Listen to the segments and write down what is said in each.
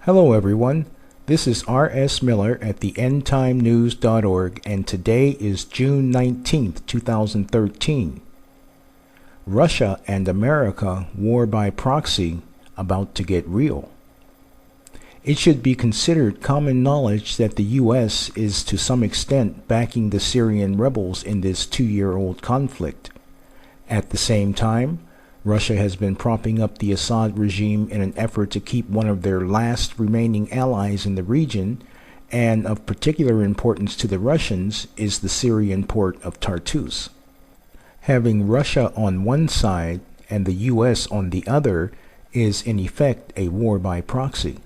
Hello everyone, this is R.S. Miller at the endtimenews.org and today is June 19th, 2013. Russia and America war by proxy about to get real. It should be considered common knowledge that the U.S. is to some extent backing the Syrian rebels in this 2-year-old conflict. At the same time, Russia has been propping up the Assad regime in an effort to keep one of their last remaining allies in the region, and of particular importance to the Russians is the Syrian port of Tartus. Having Russia on one side and the U.S. on the other is in effect a war by proxy.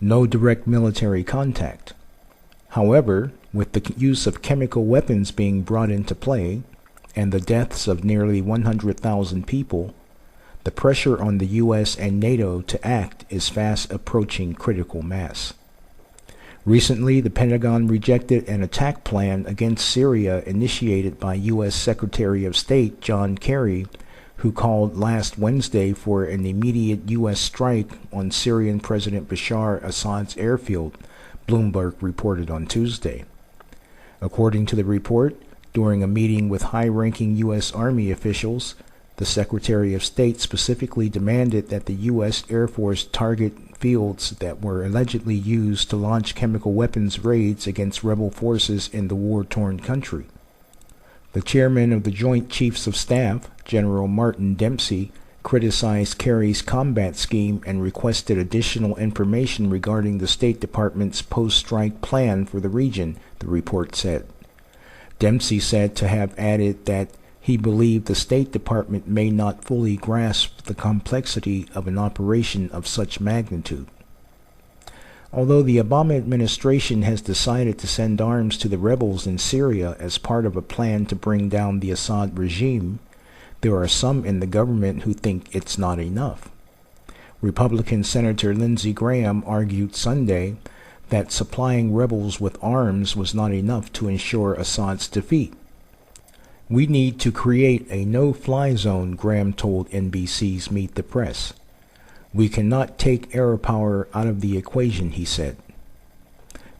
No direct military contact. However, with the use of chemical weapons being brought into play, and the deaths of nearly 100,000 people, the pressure on the U.S. and NATO to act is fast approaching critical mass. Recently, the Pentagon rejected an attack plan against Syria initiated by U.S. Secretary of State John Kerry, who called last Wednesday for an immediate U.S. strike on Syrian President Bashar Assad's airfield, Bloomberg reported on Tuesday. According to the report, during a meeting with high-ranking U.S. Army officials, the Secretary of State specifically demanded that the U.S. Air Force target fields that were allegedly used to launch chemical weapons raids against rebel forces in the war-torn country. The chairman of the Joint Chiefs of Staff, General Martin Dempsey, criticized Kerry's combat scheme and requested additional information regarding the State Department's post-strike plan for the region, the report said. Dempsey said to have added that he believed the State Department may not fully grasp the complexity of an operation of such magnitude. Although the Obama administration has decided to send arms to the rebels in Syria as part of a plan to bring down the Assad regime, there are some in the government who think it's not enough. Republican Senator Lindsey Graham argued Sunday that supplying rebels with arms was not enough to ensure Assad's defeat. We need to create a no-fly zone, Graham told NBC's Meet the Press. We cannot take air power out of the equation, he said.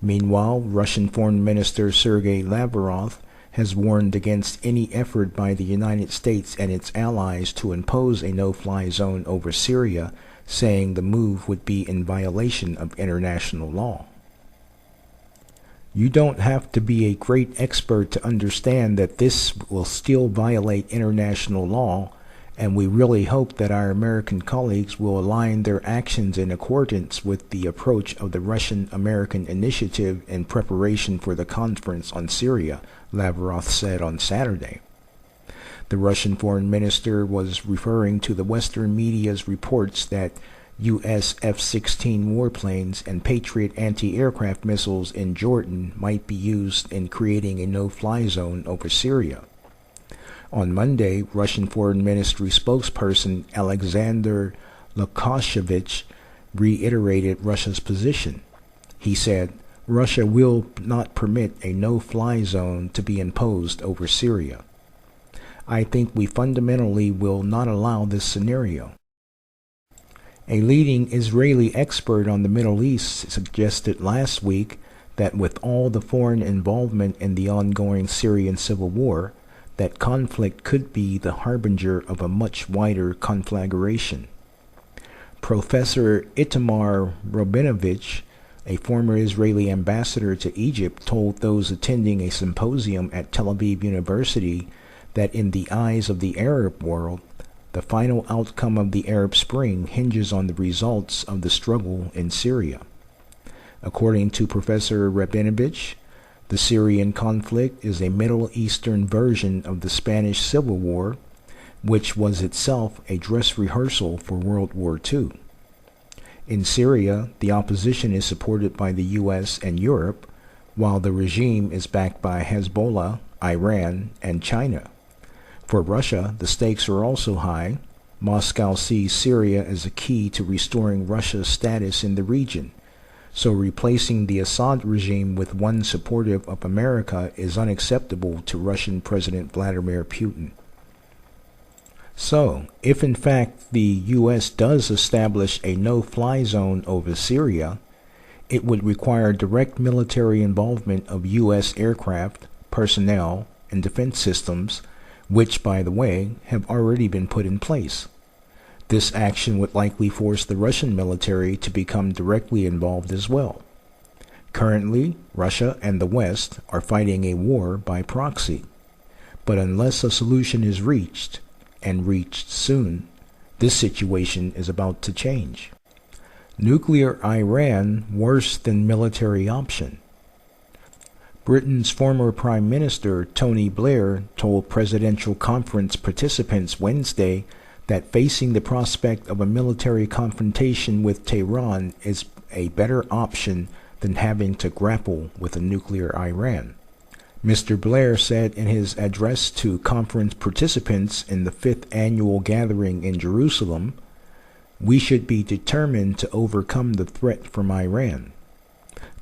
Meanwhile, Russian Foreign Minister Sergei Lavrov has warned against any effort by the United States and its allies to impose a no-fly zone over Syria, saying the move would be in violation of international law. You don't have to be a great expert to understand that this will still violate international law, and we really hope that our American colleagues will align their actions in accordance with the approach of the Russian-American initiative in preparation for the conference on Syria, Lavrov said on Saturday. The Russian foreign minister was referring to the Western media's reports that U.S. F-16 warplanes and Patriot anti-aircraft missiles in Jordan might be used in creating a no-fly zone over Syria. On Monday, Russian Foreign Ministry spokesperson Alexander Lukashevich reiterated Russia's position. He said, Russia will not permit a no-fly zone to be imposed over Syria. I think we fundamentally will not allow this scenario. A leading Israeli expert on the Middle East suggested last week that with all the foreign involvement in the ongoing Syrian civil war, that conflict could be the harbinger of a much wider conflagration. Professor Itamar Robinovich, a former Israeli ambassador to Egypt, told those attending a symposium at Tel Aviv University that in the eyes of the Arab world, the final outcome of the Arab Spring hinges on the results of the struggle in Syria. According to Professor Rabinovich, the Syrian conflict is a Middle Eastern version of the Spanish Civil War, which was itself a dress rehearsal for World War II. In Syria, the opposition is supported by the U.S. and Europe, while the regime is backed by Hezbollah, Iran, and China. For Russia, the stakes are also high. Moscow sees Syria as a key to restoring Russia's status in the region, so replacing the Assad regime with one supportive of America is unacceptable to Russian President Vladimir Putin. So, if in fact the U.S. does establish a no-fly zone over Syria, it would require direct military involvement of U.S. aircraft, personnel, and defense systems, which, by the way, have already been put in place. This action would likely force the Russian military to become directly involved as well. Currently, Russia and the West are fighting a war by proxy. But unless a solution is reached, and reached soon, this situation is about to change. Nuclear Iran worse than military option. Britain's former Prime Minister Tony Blair told presidential conference participants Wednesday that facing the prospect of a military confrontation with Tehran is a better option than having to grapple with a nuclear Iran. Mr. Blair said in his address to conference participants in the 5th annual gathering in Jerusalem, "We should be determined to overcome the threat from Iran.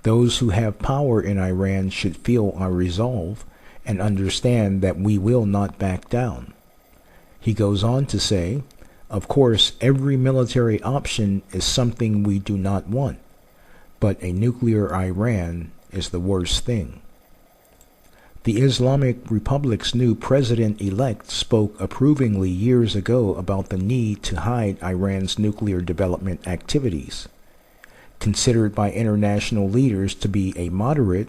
Those who have power in Iran should feel our resolve and understand that we will not back down." He goes on to say, "Of course, every military option is something we do not want, but a nuclear Iran is the worst thing." The Islamic Republic's new president-elect spoke approvingly years ago about the need to hide Iran's nuclear development activities. Considered by international leaders to be a moderate,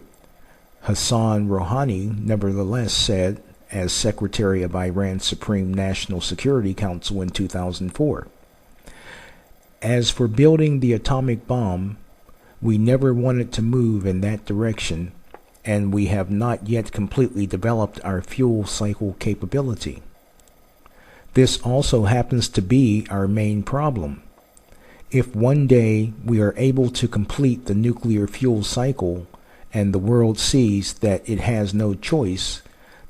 Hassan Rouhani nevertheless said, as Secretary of Iran's Supreme National Security Council in 2004, "As for building the atomic bomb, we never wanted to move in that direction, and we have not yet completely developed our fuel cycle capability. This also happens to be our main problem. If one day we are able to complete the nuclear fuel cycle and the world sees that it has no choice,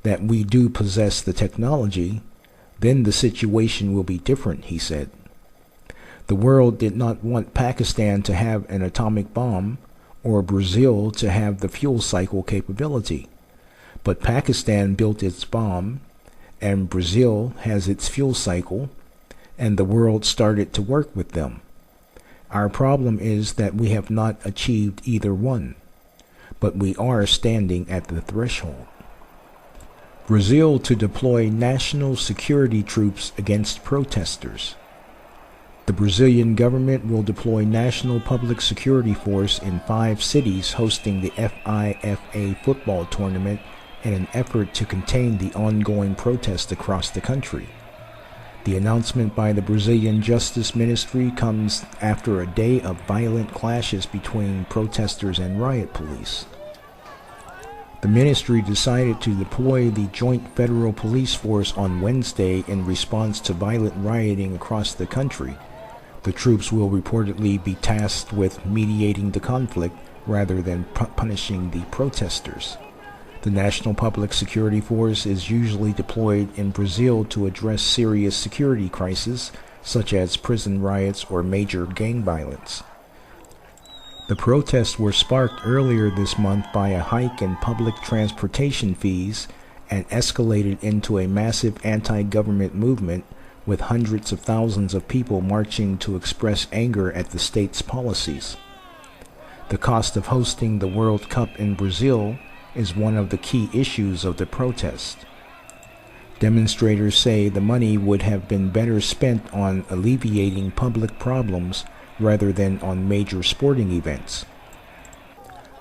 that we do possess the technology, then the situation will be different," he said. The world did not want Pakistan to have an atomic bomb or Brazil to have the fuel cycle capability. But Pakistan built its bomb, and Brazil has its fuel cycle, and the world started to work with them. Our problem is that we have not achieved either one, but we are standing at the threshold. Brazil to deploy national security troops against protesters. The Brazilian government will deploy National Public Security Force in 5 cities hosting the FIFA football tournament in an effort to contain the ongoing protests across the country. The announcement by the Brazilian Justice Ministry comes after a day of violent clashes between protesters and riot police. The ministry decided to deploy the Joint Federal Police Force on Wednesday in response to violent rioting across the country. The troops will reportedly be tasked with mediating the conflict rather than punishing the protesters. The National Public Security Force is usually deployed in Brazil to address serious security crises, such as prison riots or major gang violence. The protests were sparked earlier this month by a hike in public transportation fees and escalated into a massive anti-government movement, with hundreds of thousands of people marching to express anger at the state's policies. The cost of hosting the World Cup in Brazil is one of the key issues of the protest. Demonstrators say the money would have been better spent on alleviating public problems rather than on major sporting events.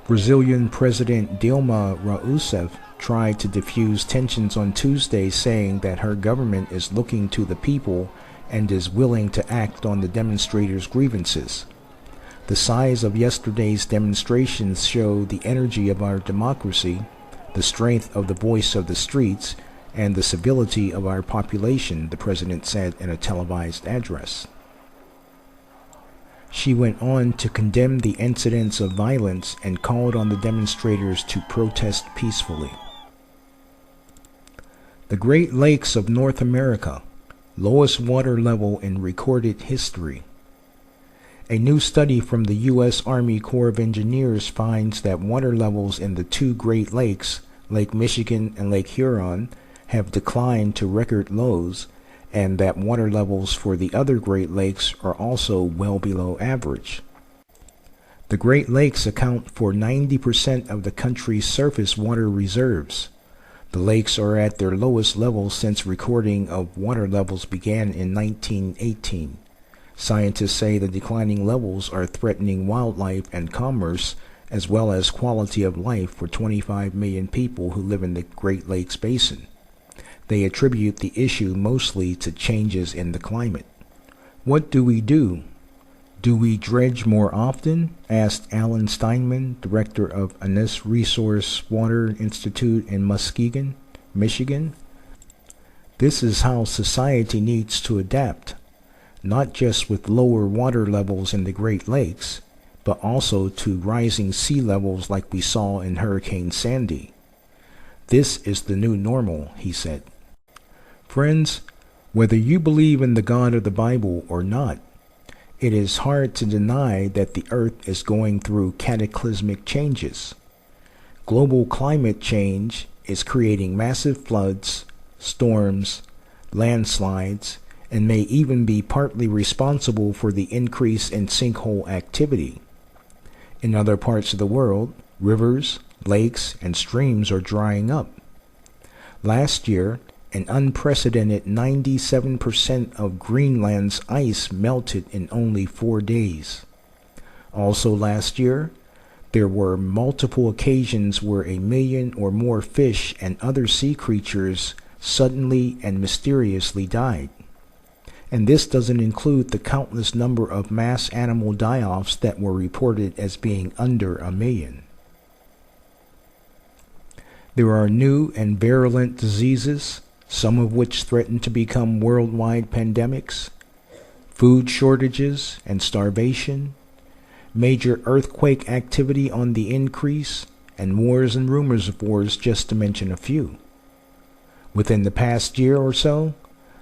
Brazilian President Dilma Rousseff tried to diffuse tensions on Tuesday, saying that her government is looking to the people and is willing to act on the demonstrators' grievances. The size of yesterday's demonstrations show the energy of our democracy, the strength of the voice of the streets, and the civility of our population, the president said in a televised address. She went on to condemn the incidents of violence and called on the demonstrators to protest peacefully. The Great Lakes of North America, lowest water level in recorded history. A new study from the U.S. Army Corps of Engineers finds that water levels in the 2 Great Lakes, Lake Michigan and Lake Huron, have declined to record lows, and that water levels for the other Great Lakes are also well below average. The Great Lakes account for 90% of the country's surface water reserves. The lakes are at their lowest level since recording of water levels began in 1918. Scientists say the declining levels are threatening wildlife and commerce, as well as quality of life for 25 million people who live in the Great Lakes Basin. They attribute the issue mostly to changes in the climate. What do we do? Do we dredge more often? Asked Alan Steinman, director of Annis Resource Water Institute in Muskegon, Michigan. This is how society needs to adapt, not just with lower water levels in the Great Lakes, but also to rising sea levels like we saw in Hurricane Sandy. This is the new normal, he said. Friends, whether you believe in the God of the Bible or not, it is hard to deny that the earth is going through cataclysmic changes. Global climate change is creating massive floods, storms, landslides, and may even be partly responsible for the increase in sinkhole activity. In other parts of the world, rivers, lakes, and streams are drying up. Last year, an unprecedented 97% of Greenland's ice melted in only 4 days. Also last year, there were multiple occasions where 1 million or more fish and other sea creatures suddenly and mysteriously died. And this doesn't include the countless number of mass animal die-offs that were reported as being under 1 million. There are new and virulent diseases, some of which threaten to become worldwide pandemics, food shortages and starvation, major earthquake activity on the increase, and wars and rumors of wars, just to mention a few. Within the past year or so,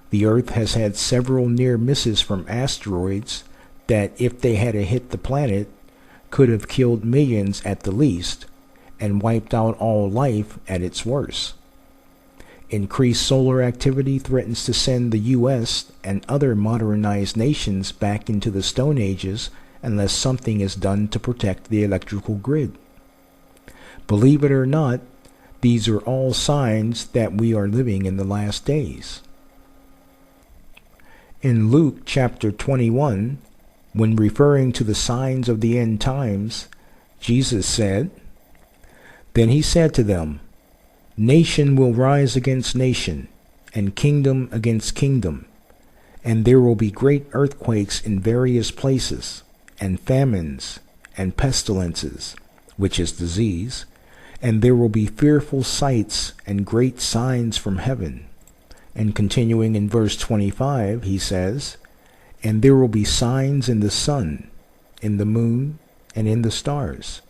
the Earth has had several near misses from asteroids that, if they had hit the planet, could have killed millions at the least, and wiped out all life at its worst. Increased solar activity threatens to send the U.S. and other modernized nations back into the Stone Ages unless something is done to protect the electrical grid. Believe it or not, these are all signs that we are living in the last days. In Luke chapter 21, when referring to the signs of the end times, Jesus said, "Then he said to them, Nation will rise against nation, and kingdom against kingdom, and there will be great earthquakes in various places, and famines, and pestilences, which is disease, and there will be fearful sights and great signs from heaven." And continuing in verse 25, he says, "And there will be signs in the sun, in the moon, and in the stars,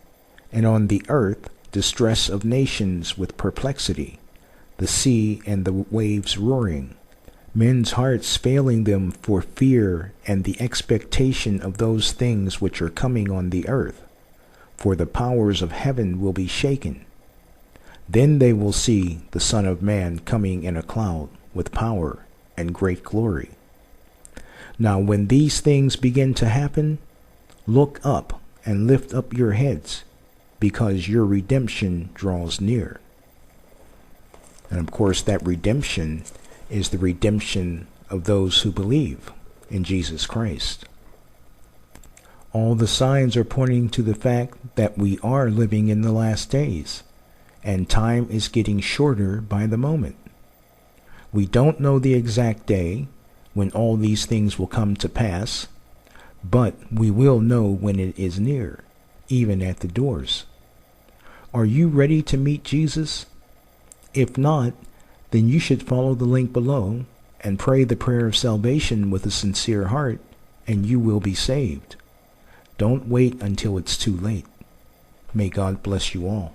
and on the earth distress of nations with perplexity, the sea and the waves roaring, men's hearts failing them for fear and the expectation of those things which are coming on the earth, for the powers of heaven will be shaken. Then they will see the Son of Man coming in a cloud with power and great glory. Now when these things begin to happen, look up and lift up your heads, because your redemption draws near." And of course, that redemption is the redemption of those who believe in Jesus Christ. All the signs are pointing to the fact that we are living in the last days, and time is getting shorter by the moment. We don't know the exact day when all these things will come to pass, but we will know when it is near, even at the doors. Are you ready to meet Jesus? If not, then you should follow the link below and pray the prayer of salvation with a sincere heart, and you will be saved. Don't wait until it's too late. May God bless you all.